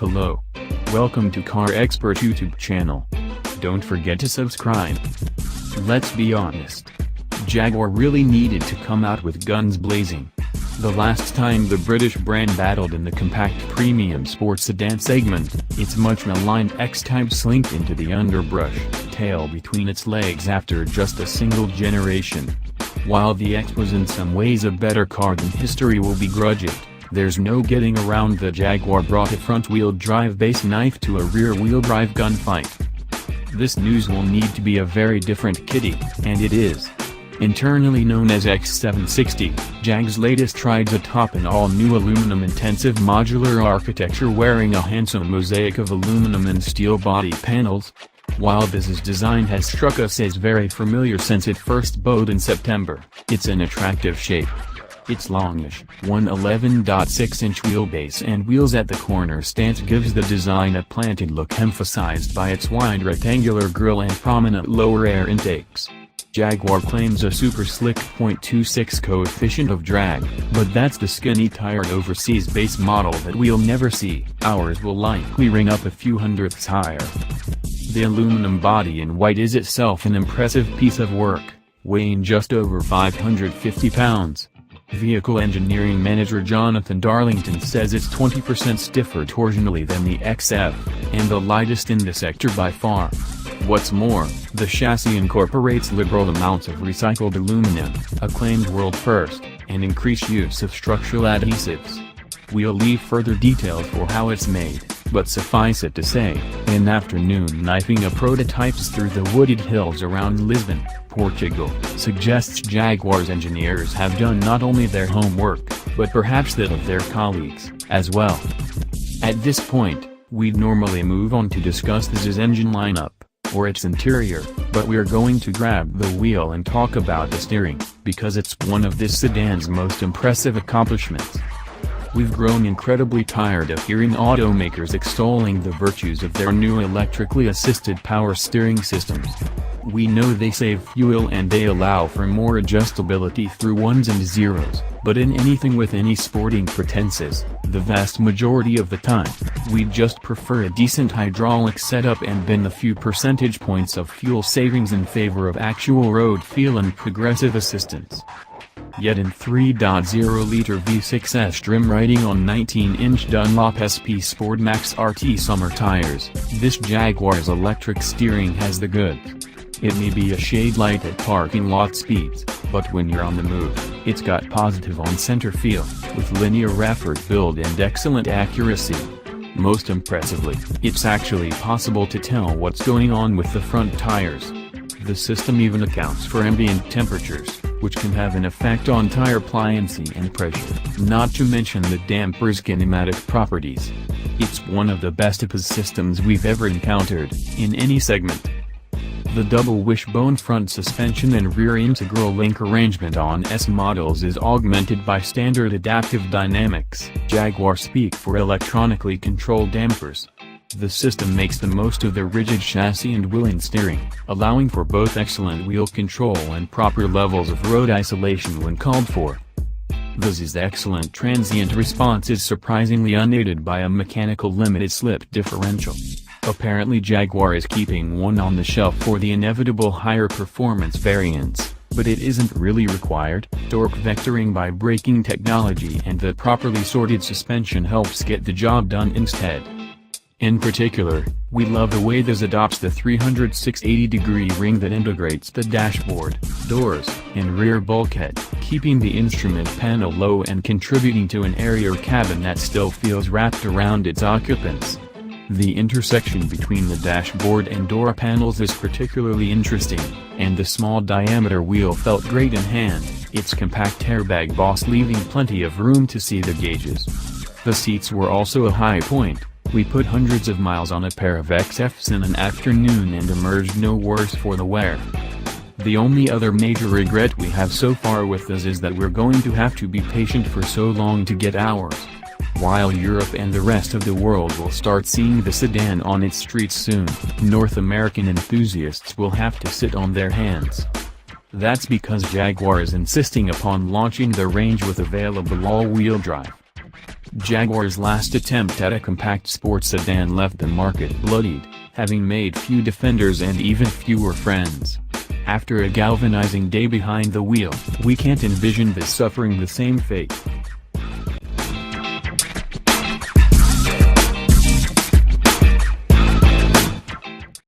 Hello. Welcome to Car Expert YouTube channel. Don't forget to subscribe. Let's be honest. Jaguar really needed to come out with guns blazing. The last time the British brand battled in the compact premium sports sedan segment, its much maligned X-Type slinked into the underbrush, tail between its legs after just a single generation. While the X was in some ways a better car than history will begrudge it, there's no getting around the Jaguar brought a front-wheel drive base knife to a rear-wheel drive gunfight. This news will need to be a very different kitty, and it is. Internally known as X760, Jag's latest trides atop an all-new aluminum-intensive modular architecture wearing a handsome mosaic of aluminum and steel body panels. While this design has struck us as very familiar since it first bowed in September, it's an attractive shape. Its longish, 111.6-inch wheelbase and wheels at the corner stance gives the design a planted look emphasized by its wide rectangular grille and prominent lower air intakes. Jaguar claims a super slick .26 coefficient of drag, but that's the skinny tired overseas base model that we'll never see. Ours will likely ring up a few hundredths higher. The aluminum body in white is itself an impressive piece of work, weighing just over 550 pounds. Vehicle engineering manager Jonathan Darlington says it's 20% stiffer torsionally than the XF, and the lightest in the sector by far. What's more, the chassis incorporates liberal amounts of recycled aluminum, a claimed world first, and increased use of structural adhesives. We'll leave further details for how it's made, but suffice it to say, an afternoon knifing of prototypes through the wooded hills around Lisbon, Portugal, suggests Jaguar's engineers have done not only their homework, but perhaps that of their colleagues, as well. At this point, we'd normally move on to discuss this engine lineup, or its interior, but we're going to grab the wheel and talk about the steering, because it's one of this sedan's most impressive accomplishments. We've grown incredibly tired of hearing automakers extolling the virtues of their new electrically assisted power steering systems. We know they save fuel and they allow for more adjustability through ones and zeros, but in anything with any sporting pretenses, the vast majority of the time, we just prefer a decent hydraulic setup and bin the few percentage points of fuel savings in favor of actual road feel and progressive assistance. Yet in 3.0-liter V6's trim riding on 19-inch Dunlop SP Sport Max RT summer tires, this Jaguar's electric steering has the goods. It may be a shade light at parking lot speeds, but when you're on the move, it's got positive on-center feel, with linear effort build and excellent accuracy. Most impressively, it's actually possible to tell what's going on with the front tires. The system even accounts for ambient temperatures, which can have an effect on tire pliancy and pressure, not to mention the damper's kinematic properties. It's one of the best APAS systems we've ever encountered, in any segment. The double wishbone front suspension and rear integral link arrangement on S models is augmented by standard adaptive dynamics, Jaguar speak for electronically controlled dampers. The system makes the most of the rigid chassis and wheel steering, allowing for both excellent wheel control and proper levels of road isolation when called for. This excellent transient response is surprisingly unaided by a mechanical limited slip differential. Apparently Jaguar is keeping one on the shelf for the inevitable higher performance variants, but it isn't really required. Torque vectoring by braking technology and the properly sorted suspension helps get the job done instead. In particular, we love the way this adopts the 360-degree ring that integrates the dashboard, doors, and rear bulkhead, keeping the instrument panel low and contributing to an airier cabin that still feels wrapped around its occupants. The intersection between the dashboard and door panels is particularly interesting, and the small diameter wheel felt great in hand, its compact airbag boss leaving plenty of room to see the gauges. The seats were also a high point. We put hundreds of miles on a pair of XFs in an afternoon and emerged no worse for the wear. The only other major regret we have so far with this is that we're going to have to be patient for so long to get ours. While Europe and the rest of the world will start seeing the sedan on its streets soon, North American enthusiasts will have to sit on their hands. That's because Jaguar is insisting upon launching the range with available all-wheel drive. Jaguar's last attempt at a compact sports sedan left the market bloodied, having made few defenders and even fewer friends. After a galvanizing day behind the wheel, we can't envision this suffering the same fate.